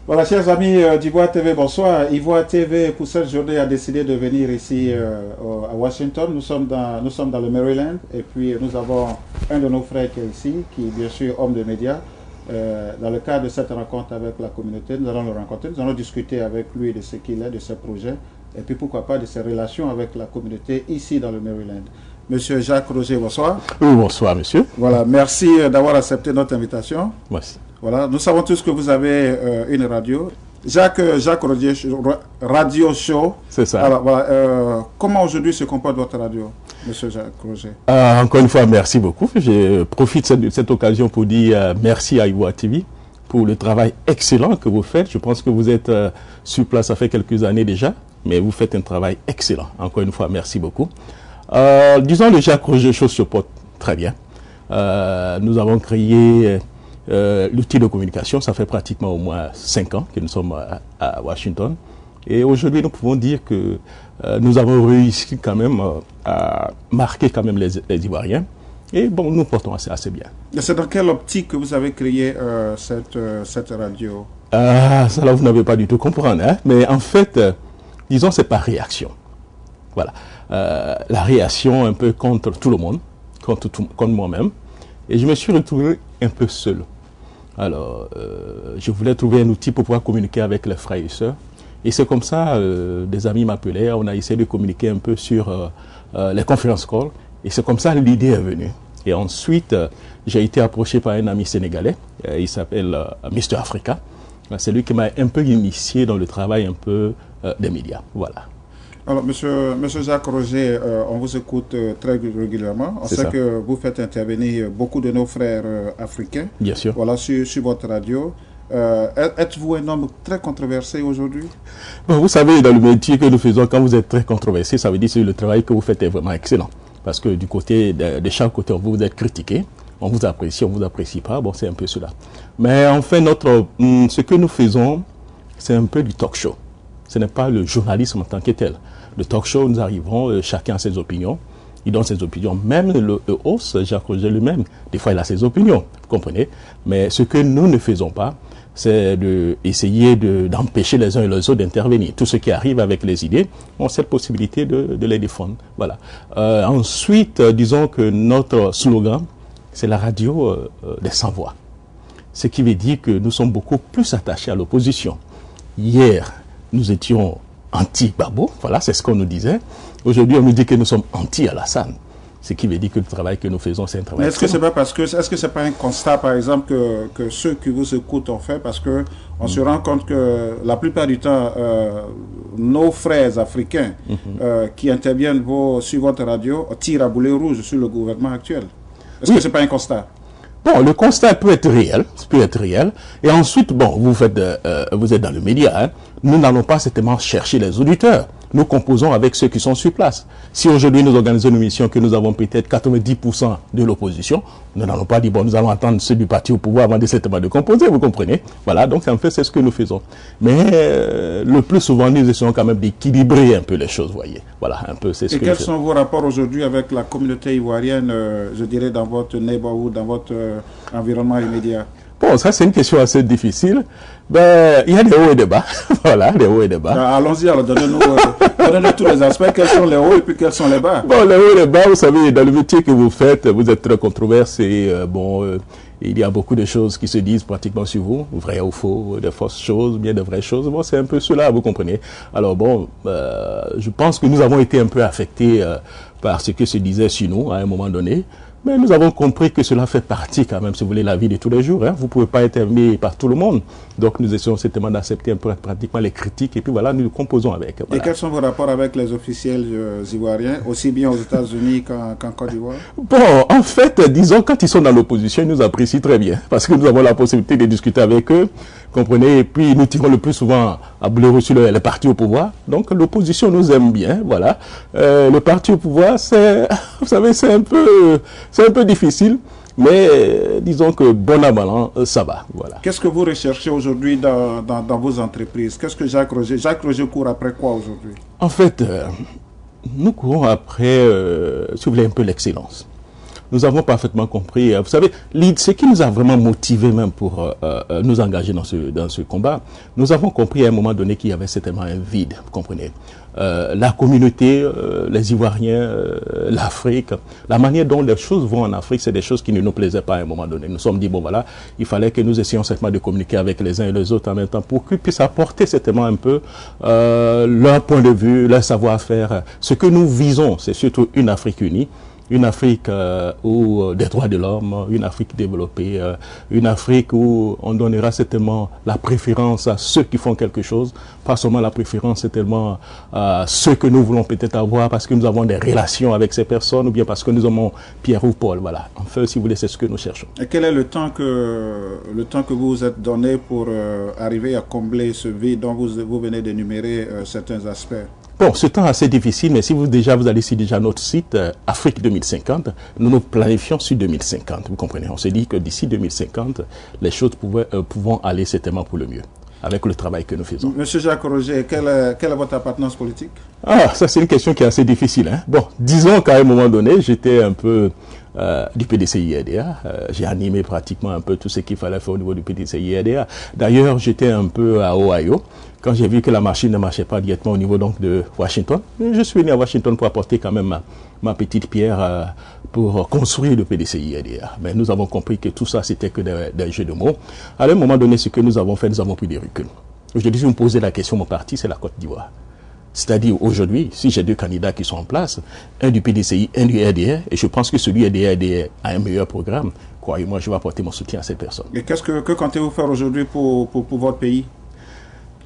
Voilà, chers amis d'Ivoire TV, bonsoir. Ivoire TV, pour cette journée, a décidé de venir ici à Washington. Nous sommes dans le Maryland et puis nous avons un de nos frères qui est ici, qui est bien sûr homme de médias. Dans le cadre de cette rencontre avec la communauté, nous allons le rencontrer, nous allons discuter avec lui de ce qu'il est, de ses projets et puis pourquoi pas de ses relations avec la communauté ici dans le Maryland. Monsieur Jacques Roger, bonsoir. Oui, bonsoir, monsieur. Voilà, merci d'avoir accepté notre invitation. Merci. Voilà, nous savons tous que vous avez une radio. Jacques Roger, Radio Show. C'est ça. Alors, voilà, comment aujourd'hui se comporte votre radio, monsieur Jacques Roger? Encore une fois, merci beaucoup. Je profite de cette occasion pour dire merci à Ivoire TV pour le travail excellent que vous faites. Je pense que vous êtes sur place, ça fait quelques années déjà, mais vous faites un travail excellent. Encore une fois, merci beaucoup. Disons, le Jacques Roger Show se porte très bien. Nous avons créé l'outil de communication, ça fait pratiquement au moins 5 ans que nous sommes à Washington. Et aujourd'hui, nous pouvons dire que nous avons réussi quand même à marquer quand même les Ivoiriens. Et bon, nous portons assez bien. C'est dans quelle optique que vous avez créé cette radio? Ça là, vous n'avez pas du tout compris, hein? Mais en fait, disons, c'est par réaction. Voilà. La réaction un peu contre tout le monde, contre moi-même. Et je me suis retrouvé un peu seul. Alors, je voulais trouver un outil pour pouvoir communiquer avec les frères et sœurs. Et c'est comme ça, des amis m'appelaient, on a essayé de communiquer un peu sur les conférences call. Et c'est comme ça l'idée est venue. Et ensuite, j'ai été approché par un ami sénégalais, il s'appelle Mr. Africa. C'est lui qui m'a un peu initié dans le travail un peu des médias. Voilà. Alors, monsieur Jacques Roger, on vous écoute très régulièrement. On sait que vous faites intervenir beaucoup de nos frères africains. Bien sûr. Voilà, sur votre radio. Êtes-vous un homme très controversé aujourd'hui? Bon, vous savez, dans le métier que nous faisons, quand vous êtes très controversé, ça veut dire que le travail que vous faites est vraiment excellent. Parce que du côté de chaque côté, vous êtes critiqué. On vous apprécie, on ne vous apprécie pas. Bon, c'est un peu cela. Mais enfin, ce que nous faisons, c'est un peu du talk show. Ce n'est pas le journalisme en tant que tel. Le talk show, nous arrivons, chacun a ses opinions. Il donne ses opinions. Même le host, Jacques Roger lui-même, des fois il a ses opinions, vous comprenez. Mais ce que nous ne faisons pas, c'est d'essayer d'empêcher les uns et les autres d'intervenir. Tout ce qui arrive avec les idées, on a cette possibilité de les défendre. Voilà. Ensuite, disons que notre slogan, c'est la radio des sans-voix. Ce qui veut dire que nous sommes beaucoup plus attachés à l'opposition. Hier, nous étions anti-Gbagbo, voilà, c'est ce qu'on nous disait. Aujourd'hui, on nous dit que nous sommes anti-Alassane. Ce qui veut dire que le travail que nous faisons, c'est un travail. Est-ce que c'est pas est-ce que c'est pas un constat, par exemple, que ceux qui vous écoutent ont fait, parce que on se rend compte que la plupart du temps, nos frères africains qui interviennent sur votre radio tirent à boulet rouge sur le gouvernement actuel. Est-ce que c'est pas un constat? Bon, le constat peut être réel, Et ensuite, bon, vous êtes dans le média, hein. Nous n'allons pas certainement chercher les auditeurs. Nous composons avec ceux qui sont sur place. Si aujourd'hui nous organisons une émission que nous avons peut-être 90% de l'opposition, nous n'allons pas dire, bon, nous allons attendre ceux du parti au pouvoir avant de composer, vous comprenez? Voilà, donc en fait, c'est ce que nous faisons. Mais le plus souvent, nous essayons quand même d'équilibrer un peu les choses, voyez. Voilà, un peu, c'est ce que nous faisons. Et quels sont vos rapports aujourd'hui avec la communauté ivoirienne, je dirais, dans votre neighborhood, dans votre environnement immédiat? Bon, ça c'est une question assez difficile. Ben, il y a des hauts et des bas. Voilà, des hauts et des bas. Allons-y, alors donnez-nous tous les aspects. Quels sont les hauts et puis quels sont les bas? Bon, les hauts et les bas, vous savez, dans le métier que vous faites, vous êtes très controversé. Il y a beaucoup de choses qui se disent pratiquement sur vous, vrai ou faux, de fausses choses, bien de vraies choses. Bon, c'est un peu cela, vous comprenez. Alors bon, je pense que nous avons été un peu affectés par ce que se disait sur nous à un moment donné. Mais nous avons compris que cela fait partie quand même, si vous voulez, la vie de tous les jours. Hein. Vous ne pouvez pas être aimé par tout le monde. Donc nous essayons certainement d'accepter un peu pratiquement les critiques et puis voilà, nous composons avec. Voilà. Et quels sont vos rapports avec les officiels ivoiriens, aussi bien aux États-Unis qu'en Côte d'Ivoire? Bon, en fait, disons, quand ils sont dans l'opposition, ils nous apprécient très bien parce que nous avons la possibilité de discuter avec eux, comprenez, et puis nous tirons le plus souvent à boulet sur les partis au pouvoir. Donc l'opposition nous aime bien, voilà. Le parti au pouvoir, vous savez, c'est un peu difficile, mais disons que bon à mal, ça va. Voilà. Qu'est-ce que vous recherchez aujourd'hui dans vos entreprises? Qu'est-ce que Jacques Roger court après quoi aujourd'hui? En fait, nous courons après, si vous voulez, un peu l'excellence. nous avons parfaitement compris. Vous savez, ce qui nous a vraiment motivé même pour nous engager dans ce combat, nous avons compris à un moment donné qu'il y avait certainement un vide, vous comprenez. La communauté, les Ivoiriens, l'Afrique, la manière dont les choses vont en Afrique, c'est des choses qui ne nous plaisaient pas à un moment donné. Nous nous sommes dit, bon voilà, il fallait que nous essayions certainement de communiquer avec les uns et les autres en même temps pour qu'ils puissent apporter certainement un peu leur point de vue, leur savoir-faire. Ce que nous visons, c'est surtout une Afrique unie. Une Afrique où des droits de l'homme, une Afrique développée, une Afrique où on donnera certainement la préférence à ceux qui font quelque chose, pas seulement la préférence certainement à ceux que nous voulons peut-être avoir parce que nous avons des relations avec ces personnes ou bien parce que nous avons Pierre ou Paul, voilà. Enfin, si vous voulez, c'est ce que nous cherchons. Et quel est le temps que vous vous êtes donné pour arriver à combler ce vide dont vous venez d'énumérer certains aspects? Bon, ce temps assez difficile, mais si vous allez sur déjà notre site Afrique 2050, nous planifions sur 2050, vous comprenez. On s'est dit que d'ici 2050, les choses pourront aller certainement pour le mieux, avec le travail que nous faisons. Monsieur Jacques Roger, quelle est votre appartenance politique? Ah, ça c'est une question qui est assez difficile, hein. Bon, disons qu'à un moment donné, j'étais un peu du PDCI-RDA. J'ai animé pratiquement un peu tout ce qu'il fallait faire au niveau du PDCI-RDA. D'ailleurs, j'étais un peu à Ohio. Quand j'ai vu que la machine ne marchait pas directement au niveau donc de Washington, je suis venu à Washington pour apporter quand même ma petite pierre pour construire le PDCI-RDA. Mais nous avons compris que tout ça, c'était que des jeux de mots. À un moment donné, ce que nous avons fait, nous avons pris des reculs. Aujourd'hui, si vous me posez la question, mon parti, c'est la Côte d'Ivoire. C'est-à-dire, aujourd'hui, si j'ai deux candidats qui sont en place, un du PDCI, un du RDR, et je pense que celui du RDR a un meilleur programme, croyez-moi, je vais apporter mon soutien à ces personnes. Et que comptez-vous faire aujourd'hui pour votre pays?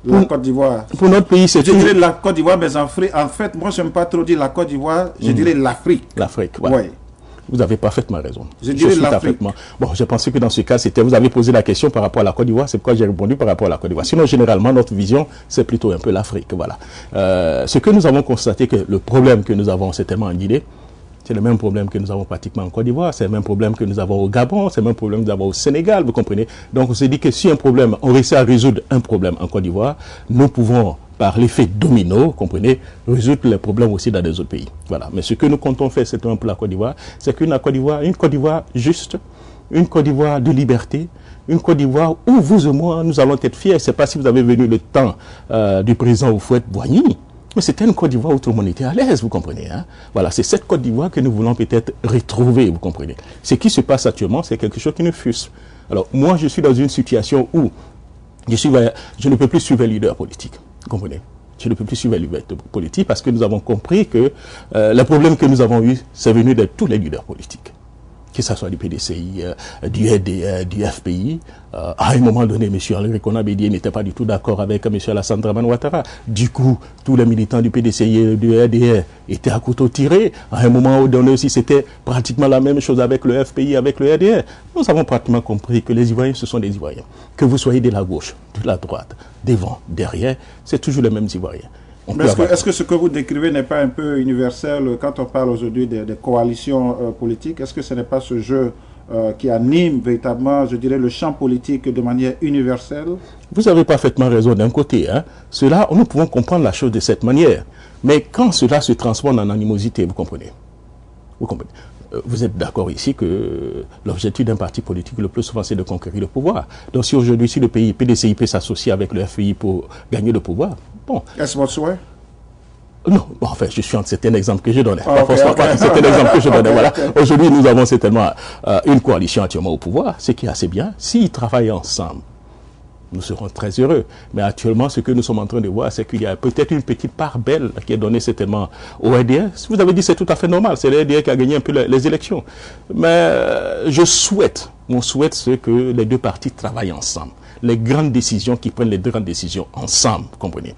La Côte d'Ivoire. Pour notre pays, c'est... Je dirais la Côte d'Ivoire, mais en fait, moi, je n'aime pas trop dire la Côte d'Ivoire, je dirais l'Afrique. L'Afrique, voilà. Oui. Vous avez parfaitement raison. Je dirais l'Afrique. Bon, j'ai pensé que dans ce cas, vous avez posé la question par rapport à la Côte d'Ivoire, c'est pourquoi j'ai répondu par rapport à la Côte d'Ivoire. Sinon, généralement, notre vision, c'est plutôt un peu l'Afrique, voilà. Ce que nous avons constaté, que le problème que nous avons, c'est tellement en Guinée, c'est le même problème que nous avons pratiquement en Côte d'Ivoire, c'est le même problème que nous avons au Gabon, c'est le même problème que nous avons au Sénégal, vous comprenez. Donc on s'est dit que si on réussit à résoudre un problème en Côte d'Ivoire, nous pouvons, par l'effet domino, vous comprenez, résoudre les problèmes aussi dans des autres pays. Voilà. Mais ce que nous comptons faire, c'est pour la Côte d'Ivoire, c'est une Côte d'Ivoire juste, une Côte d'Ivoire de liberté, une Côte d'Ivoire où vous et moi, nous allons être fiers. Je ne sais pas si vous avez venu le temps du président Houphouët-Boigny, mais c'était une Côte d'Ivoire où tout le monde était à l'aise, vous comprenez. Hein? Voilà, c'est cette Côte d'Ivoire que nous voulons peut-être retrouver, vous comprenez. Ce qui se passe actuellement, c'est quelque chose qui nous frustre. Alors, moi, je suis dans une situation où je ne peux plus suivre les leaders politiques, vous comprenez. Je ne peux plus suivre les leaders politiques parce que nous avons compris que le problème que nous avons eu, c'est venu de tous les leaders politiques. Que ce soit du PDCI, du RDR, du FPI. À un moment donné, M. Henri Konan Bédié n'était pas du tout d'accord avec M. Alassane Dramane Ouattara. Du coup, tous les militants du PDCI et du RDR étaient à couteau tiré. À un moment donné aussi, c'était pratiquement la même chose avec le FPI, avec le RDR. Nous avons pratiquement compris que les Ivoiriens, ce sont des Ivoiriens. Que vous soyez de la gauche, de la droite, devant, derrière, c'est toujours les mêmes Ivoiriens. Est-ce que ce que vous décrivez n'est pas un peu universel quand on parle aujourd'hui des coalitions politiques? Est-ce que ce n'est pas ce jeu qui anime véritablement, je dirais, le champ politique de manière universelle? Vous avez parfaitement raison d'un côté. Hein. Cela, nous pouvons comprendre la chose de cette manière. Mais quand cela se transforme en animosité, vous comprenez? Vous comprenez? Vous êtes d'accord ici que l'objectif d'un parti politique, le plus souvent, c'est de conquérir le pouvoir. Donc si aujourd'hui, si le pays PDCI peut s'associer avec le FPI pour gagner le pouvoir, bon. Est-ce votre souhait? Non, bon, enfin, je suis en certains exemples que je donnais. Certains exemples que je donnais, voilà. Aujourd'hui, nous avons certainement une coalition actuellement au pouvoir, ce qui est assez bien. S'ils travaillent ensemble, nous serons très heureux. Mais actuellement, ce que nous sommes en train de voir, c'est qu'il y a peut-être une petite part belle qui est donnée certainement au RDR. Vous avez dit c'est tout à fait normal, c'est le RDR qui a gagné un peu les élections. Mais on souhaite que les deux partis travaillent ensemble. Les grandes décisions, qui prennent les grandes décisions ensemble, vous comprenez.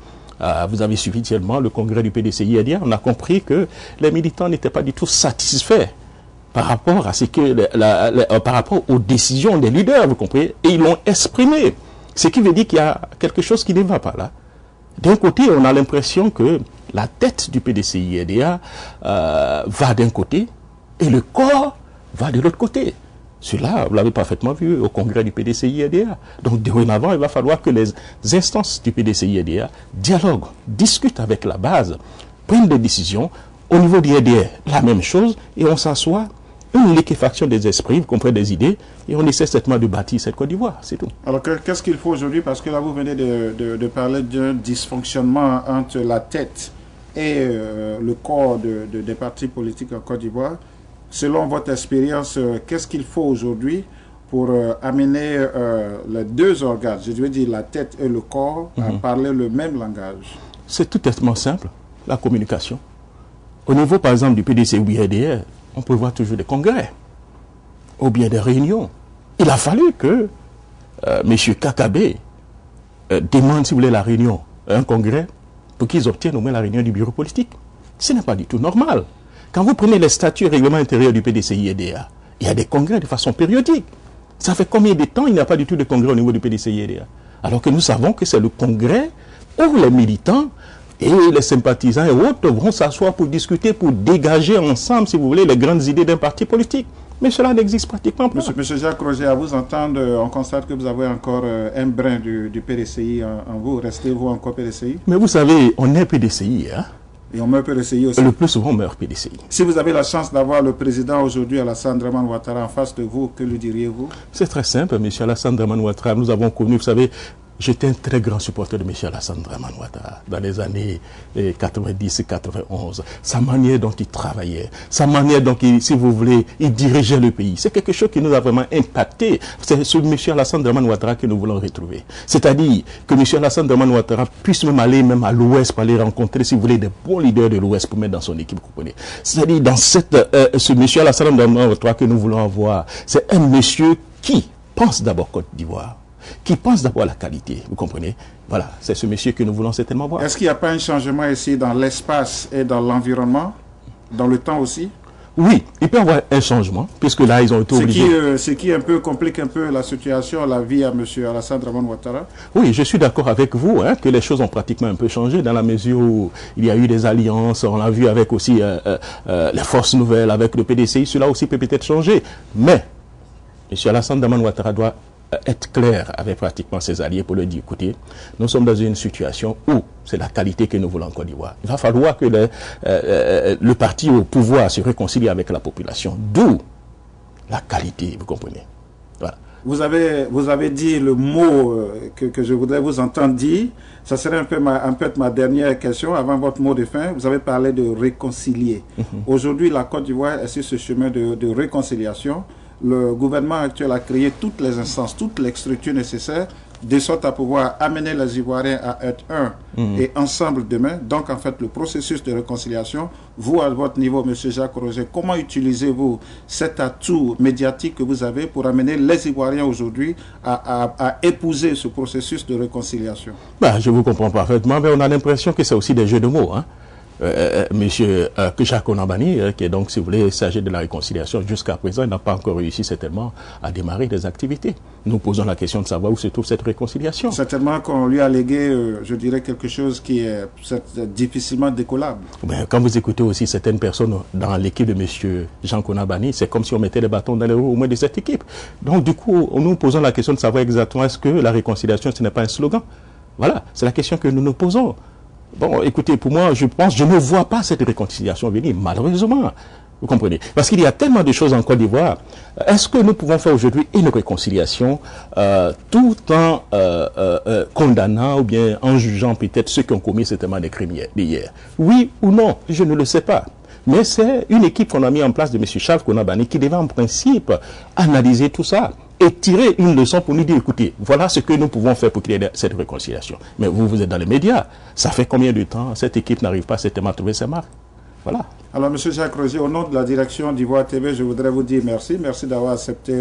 Vous avez suivi tellement le congrès du PDCI hier, on a compris que les militants n'étaient pas du tout satisfaits par rapport à ce que par rapport aux décisions des leaders, vous comprenez, et ils l'ont exprimé. Ce qui veut dire qu'il y a quelque chose qui ne va pas là. D'un côté, on a l'impression que la tête du PDCI-RDA va d'un côté et le corps va de l'autre côté. Cela, vous l'avez parfaitement vu au congrès du PDCI-RDA. Donc, dorénavant, il va falloir que les instances du PDCI-RDA dialoguent, discutent avec la base, prennent des décisions. Au niveau du RDA, la même chose, et on s'assoit une liquéfaction des esprits, vous comprenez, des idées, et on essaie certainement de bâtir cette Côte d'Ivoire, c'est tout. Alors qu'est-ce qu'il faut aujourd'hui? Parce que là, vous venez de parler d'un dysfonctionnement entre la tête et le corps des partis politiques en Côte d'Ivoire. Selon votre expérience, qu'est-ce qu'il faut aujourd'hui pour amener les deux organes, je veux dire la tête et le corps, à parler le même langage? C'est tout tellement simple, la communication. Au niveau, par exemple, du PDC ou IADR, on peut voir toujours des congrès, ou bien des réunions. Il a fallu que M. Kakabe demande, si vous voulez, la réunion, un congrès, pour qu'ils obtiennent au moins la réunion du bureau politique. Ce n'est pas du tout normal. Quand vous prenez les statuts et règlements intérieurs du PDC IADR, il y a des congrès de façon périodique. Ça fait combien de temps il n'y a pas du tout de congrès au niveau du PDC IADR? Alors que nous savons que c'est le congrès où les militants et les sympathisants et autres vont s'asseoir pour discuter, pour dégager ensemble, si vous voulez, les grandes idées d'un parti politique. Mais cela n'existe pratiquement pas. Monsieur Jacques Roger, à vous entendre, on constate que vous avez encore un brin du PDCI en vous. Restez-vous encore PDCI? Mais vous savez, on est PDCI, hein? Et on meurt PDCI aussi. Le plus souvent, on meurt PDCI. Si vous avez la chance d'avoir le président aujourd'hui, Alassane Dramane Ouattara, en face de vous, que lui diriez-vous? C'est très simple, M. Alassane Dramane Ouattara. Nous avons connu, vous savez, j'étais un très grand supporter de M. Alassane Dramane Ouattara dans les années 90 et 91. Sa manière dont il travaillait, sa manière dont, si vous voulez, il dirigeait le pays. C'est quelque chose qui nous a vraiment impacté. C'est ce M. Alassane Dramane Ouattara que nous voulons retrouver. C'est-à-dire que M. Alassane Dramane Ouattara puisse même aller à l'Ouest pour aller rencontrer, si vous voulez, des bons leaders de l'Ouest pour mettre dans son équipe, vous comprenez. C'est-à-dire dans ce M. Alassane Dramane Ouattara que nous voulons avoir, c'est un monsieur qui pense d'abord Côte d'Ivoire, qui pense d'abord à la qualité, vous comprenez? Voilà, c'est ce monsieur que nous voulons certainement voir. Est-ce qu'il n'y a pas un changement ici dans l'espace et dans l'environnement, dans le temps aussi? Oui, il peut y avoir un changement, puisque là, ils ont été obligés. Ce qui complique un peu la situation, la vie à M. Alassane Dramane Ouattara? Oui, je suis d'accord avec vous, hein, que les choses ont pratiquement un peu changé, dans la mesure où il y a eu des alliances, on l'a vu avec aussi les forces nouvelles, avec le PDCI, cela aussi peut peut-être changer. Mais, M. Alassane Dramane Ouattara doit être clair avec pratiquement ses alliés pour leur dire, écoutez, nous sommes dans une situation où c'est la qualité que nous voulons en Côte d'Ivoire. Il va falloir que le parti au pouvoir se réconcilie avec la population. D'où la qualité, vous comprenez. Voilà. Vous avez dit le mot que je voudrais vous entendre dire. Ça serait un peu ma dernière question avant votre mot de fin. Vous avez parlé de réconcilier. Aujourd'hui, la Côte d'Ivoire est sur ce chemin de réconciliation. Le gouvernement actuel a créé toutes les instances, toutes les structures nécessaires, de sorte à pouvoir amener les Ivoiriens à être un et ensemble demain. Donc, en fait, le processus de réconciliation, vous, à votre niveau, M. Jacques Roger, comment utilisez-vous cet atout médiatique que vous avez pour amener les Ivoiriens aujourd'hui à épouser ce processus de réconciliation? Je vous comprends parfaitement, mais on a l'impression que c'est aussi des jeux de mots, hein. Monsieur Jacques Onabani, qui est donc, si vous voulez, chargé de la réconciliation, jusqu'à présent, il n'a pas encore réussi certainement à démarrer des activités. Nous posons la question de savoir où se trouve cette réconciliation. Certainement qu'on lui a légué, je dirais, quelque chose qui est difficilement décollable. Quand vous écoutez aussi certaines personnes dans l'équipe de monsieur Jean Onabani, c'est comme si on mettait des bâtons dans les roues au moins de cette équipe. Donc du coup, nous posons la question de savoir exactement est-ce que la réconciliation, ce n'est pas un slogan. Voilà, c'est la question que nous nous posons. Bon, écoutez, pour moi, je ne vois pas cette réconciliation venir, malheureusement. Vous comprenez? Parce qu'il y a tellement de choses en Côte d'Ivoire. Est-ce que nous pouvons faire aujourd'hui une réconciliation tout en condamnant ou bien en jugeant peut-être ceux qui ont commis certainement des crimes d'hier? Oui ou non? Je ne le sais pas. Mais c'est une équipe qu'on a mis en place de M. Charles Konabani qui devait en principe analyser tout ça et tirer une leçon pour nous dire, écoutez, voilà ce que nous pouvons faire pour créer cette réconciliation. Mais vous êtes dans les médias. Ça fait combien de temps cette équipe n'arrive pas certainement à trouver ses marques? Voilà. Alors, M. Jacques Roger, au nom de la direction d'Ivoire TV, je voudrais vous dire merci. Merci d'avoir accepté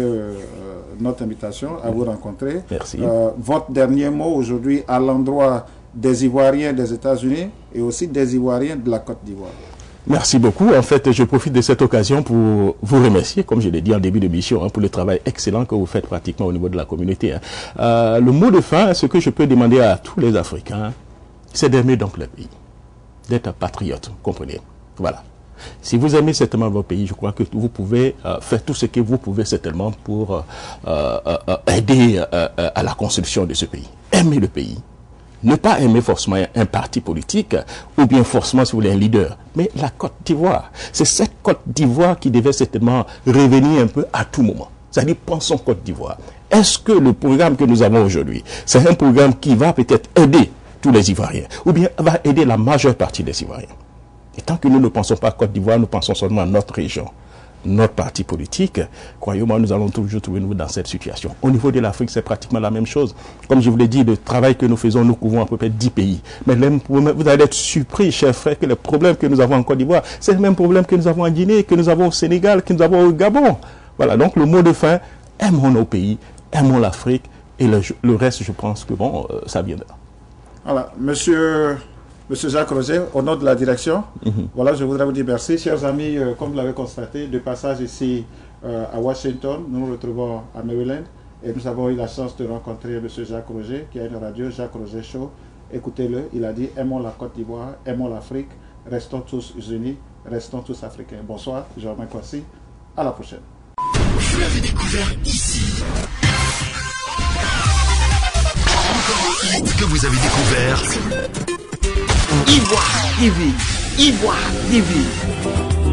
notre invitation à vous rencontrer. Merci. Votre dernier mot aujourd'hui à l'endroit des Ivoiriens des États-Unis et aussi des Ivoiriens de la Côte d'Ivoire. Merci beaucoup. En fait, je profite de cette occasion pour vous remercier, comme je l'ai dit en début d'émission, pour le travail excellent que vous faites pratiquement au niveau de la communauté. Le mot de fin, ce que je peux demander à tous les Africains, c'est d'aimer donc le pays, d'être patriote, vous comprenez. Voilà. Si vous aimez certainement votre pays, je crois que vous pouvez faire tout ce que vous pouvez certainement pour aider à la construction de ce pays. Aimez le pays. ne pas aimer forcément un parti politique ou bien forcément, si vous voulez, un leader, mais la Côte d'Ivoire. C'est cette Côte d'Ivoire qui devait certainement revenir un peu à tout moment. C'est-à-dire, pensons Côte d'Ivoire. Est-ce que le programme que nous avons aujourd'hui, c'est un programme qui va peut-être aider tous les Ivoiriens ou bien va aider la majeure partie des Ivoiriens? Et tant que nous ne pensons pas à Côte d'Ivoire, nous pensons seulement à notre région, notre parti politique, croyez-moi, nous allons toujours trouver nous dans cette situation. Au niveau de l'Afrique, c'est pratiquement la même chose. Comme je vous l'ai dit, le travail que nous faisons, nous couvrons à peu près 10 pays. Mais vous allez être surpris, chers frères, que les problèmes que nous avons en Côte d'Ivoire, c'est le même problème que nous avons en Guinée, que nous avons au Sénégal, que nous avons au Gabon. Voilà, donc le mot de fin, aimons nos pays, aimons l'Afrique, et le reste, je pense que bon, ça viendra. Voilà, Monsieur Jacques Roger, au nom de la direction, voilà, je voudrais vous dire merci. Chers amis, comme vous l'avez constaté, de passage ici à Washington, nous nous retrouvons à Maryland et nous avons eu la chance de rencontrer M. Jacques Roger, qui a une radio, Jacques Roger Show. Écoutez-le, il a dit « Aimons la Côte d'Ivoire, aimons l'Afrique, restons tous unis, restons tous africains ». Bonsoir, Germain Kwasi, à la prochaine. Vous l'avez découvert ici. Encore un hit que vous avez découvert. Ivoire TV. Ivoire TV.